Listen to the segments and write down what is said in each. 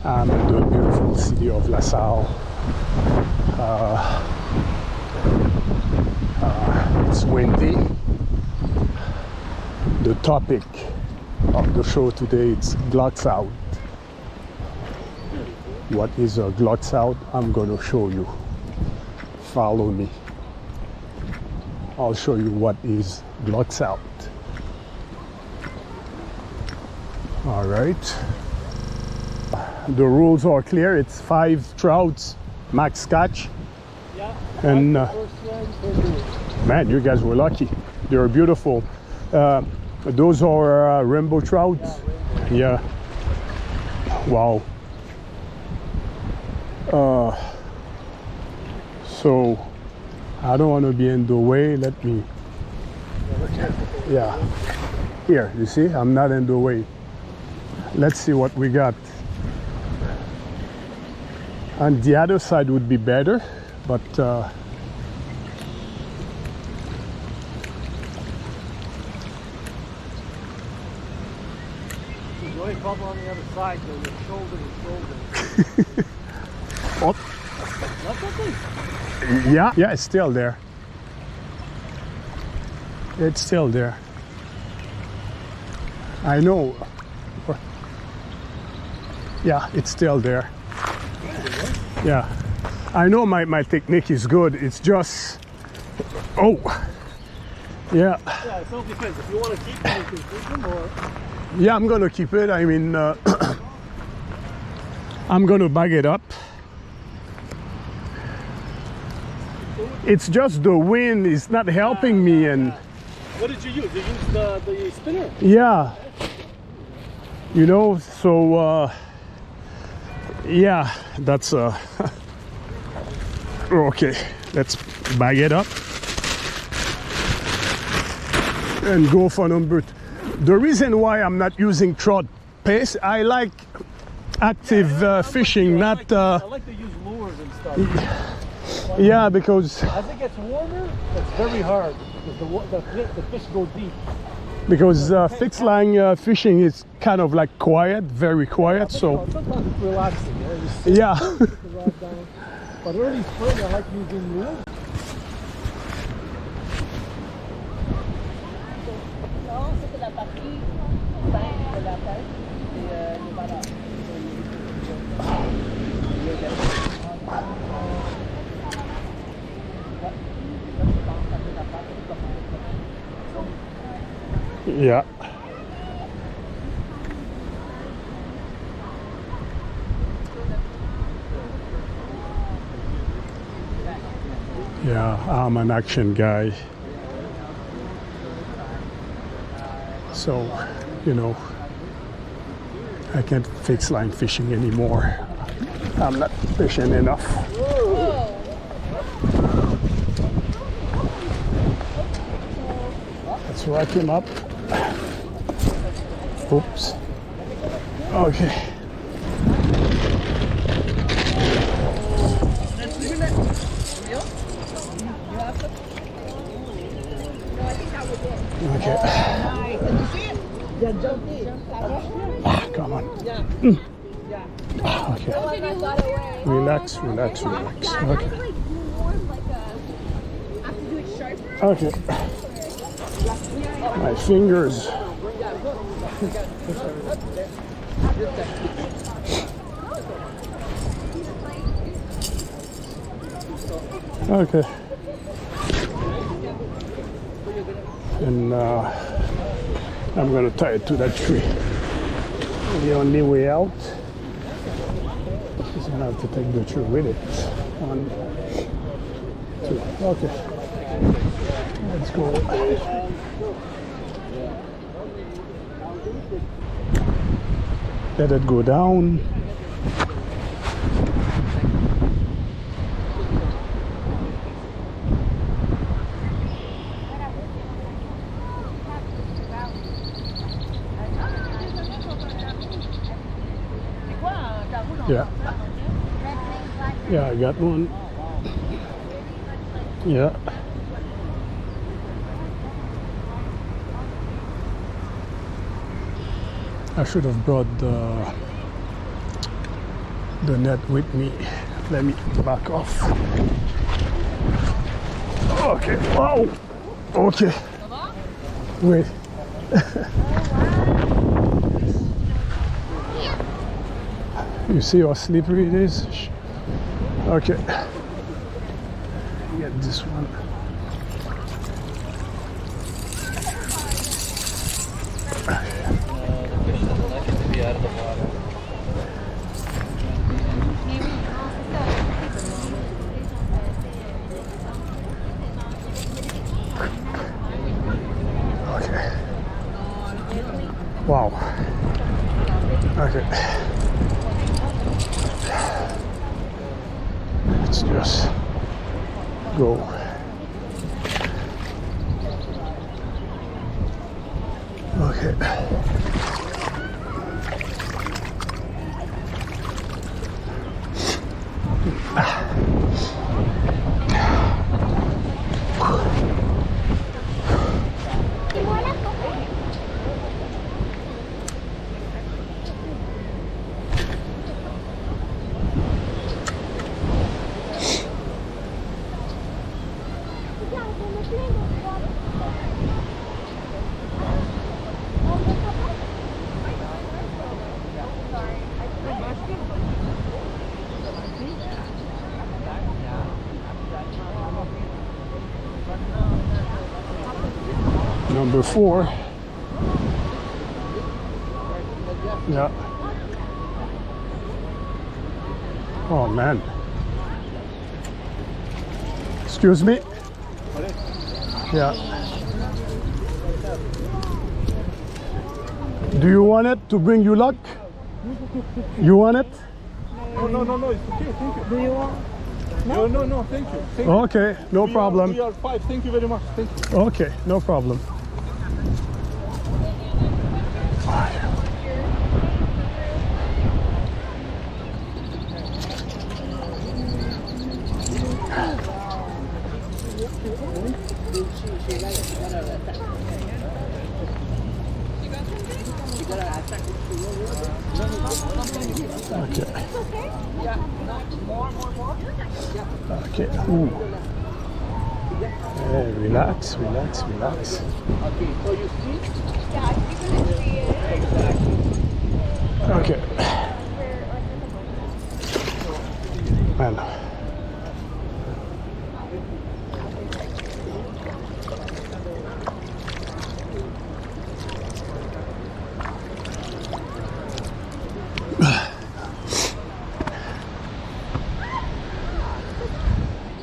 I'm in the beautiful city of Lasalle. It's windy. The topic of the show today is Glock's out. What is a Glock's out? I'm going to show you. Follow me. I'll show you what is Glock's out. All right. The rules are clear. It's 5 trouts, max catch. Yeah. And man, you guys were lucky. They're beautiful. Those are rainbow trouts. Yeah. Wow. So I don't want to be in the way. Let me. Yeah. Here, you see, I'm not in the way. Let's see what we got. On the other side would be better, but the only problem on the other side, though, your shoulder to shoulder. oh. That's okay. Yeah, it's still there. It's still there. I know. Yeah, it's still there. Yeah, I know my technique is good. It's just, oh, yeah. Yeah, it all depends. If you want to keep them, you can keep them, or... Yeah, I'm gonna keep it. I mean, I'm gonna bag it up. It's just the wind is not helping me, and... What did you use? You used the spinner? Yeah. You know, so, yeah, that's okay, let's bag it up and go for number 2. The reason why I'm not using trout paste, I like active fishing, not I like to use lures and stuff. Yeah, because as it gets warmer, it's very hard because the fish go deep. Because fixed line fishing is kind of like quiet, very quiet, so sometimes it's relaxing. Yeah. The rod down. But early spring, I like using lures. Yeah. Yeah, I'm an action guy. So, you know, I can't fix line fishing anymore. I'm not fishing enough. Let's rack him up. Oops. Okay. Okay. Come on. Okay. Relax, relax, relax. Okay. Okay. My fingers. Okay. And I'm gonna tie it to that tree. The only way out is gonna have to take the tree with it. 1, 2. Okay. Let's go. Let it go down. Yeah. Yeah, I got one. Yeah. I should have brought the net with me. Let me back off. Okay. Wow. Okay. Wait. You see how slippery it is? Okay. Get this one. Okay. Wow. Okay. Let's just go. Okay. Number 4. Yeah. Oh man. Excuse me. Yeah. Do you want it to bring you luck? You want it? No, it's okay, thank you. Do you want? No, thank you. Thank you. Okay, no problem. We are 5, thank you very much. Thank you. Okay, no problem. Okay. Okay. Ooh. Hey, relax, relax, relax. Okay, so you see? Yeah, you're gonna see it. Exactly. Okay. Man.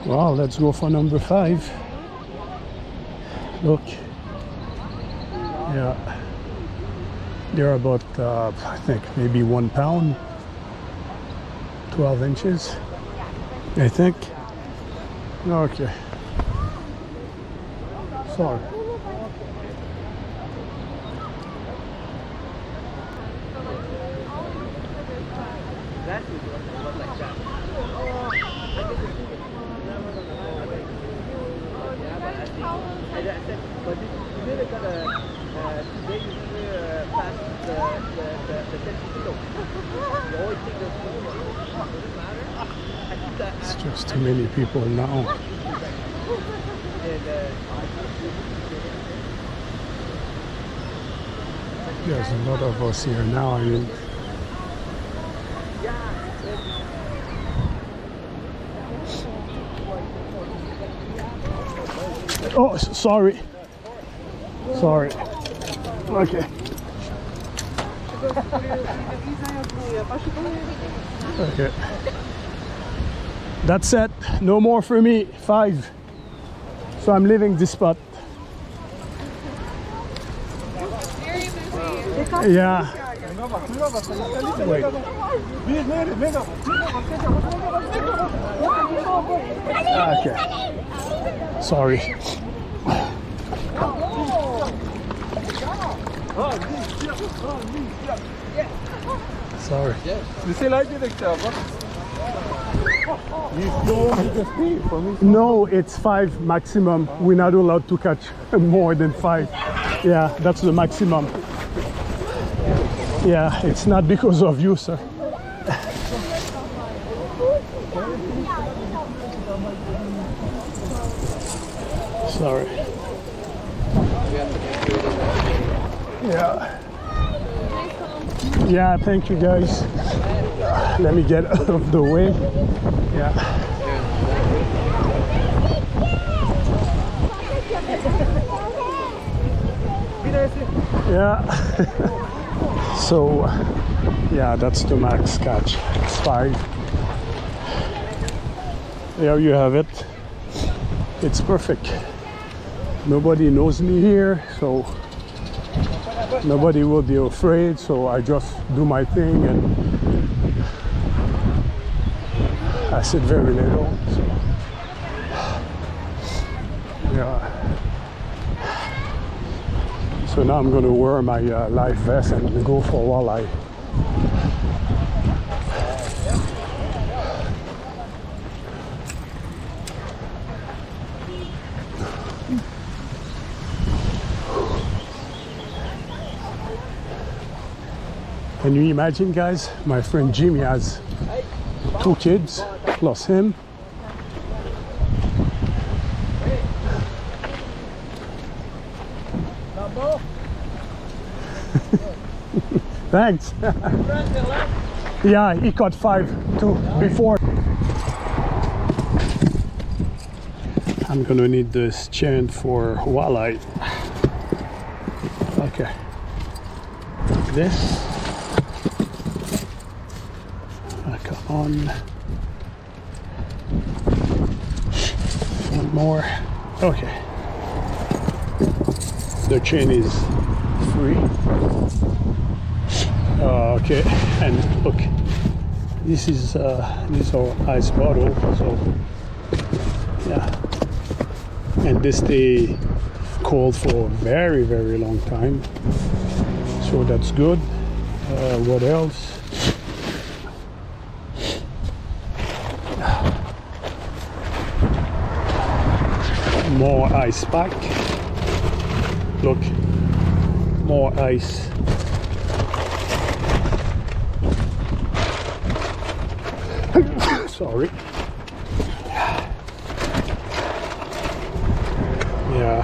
Well, let's go for number 5. Look. Yeah. They're about, I think, maybe 1 pound. 12 inches. I think. Okay. Sorry. It's just too many people now. There's a lot of us here now. I mean, oh, sorry. Sorry. Okay. Okay. That's it. No more for me. 5. So I'm leaving this spot. Yeah. Wait. Okay. Sorry. Sorry. Você lá direito, No, it's 5 maximum. We're not allowed to catch more than 5. Yeah, that's the maximum. Yeah, it's not because of you, sir. Sorry. Yeah. Yeah, thank you guys. Let me get out of the way. Yeah. Yeah. So, yeah, that's the max catch. It's 5. There you have it. It's perfect. Nobody knows me here, so nobody will be afraid. So I just do my thing, and I sit very little. So, yeah. So now I'm gonna wear my life vest and go for walleye. Can you imagine, guys? My friend Jimmy has 2 kids plus him. Thanks. Yeah, he caught 5 too before. I'm gonna need this chain for walleye. Okay. This. Come on. One more. Okay. The chain is free. Okay, and look, this is our ice bottle. So yeah, and this stay cold for a very, very long time. So that's good. What else? More ice pack. Look, more ice. Sorry. Yeah.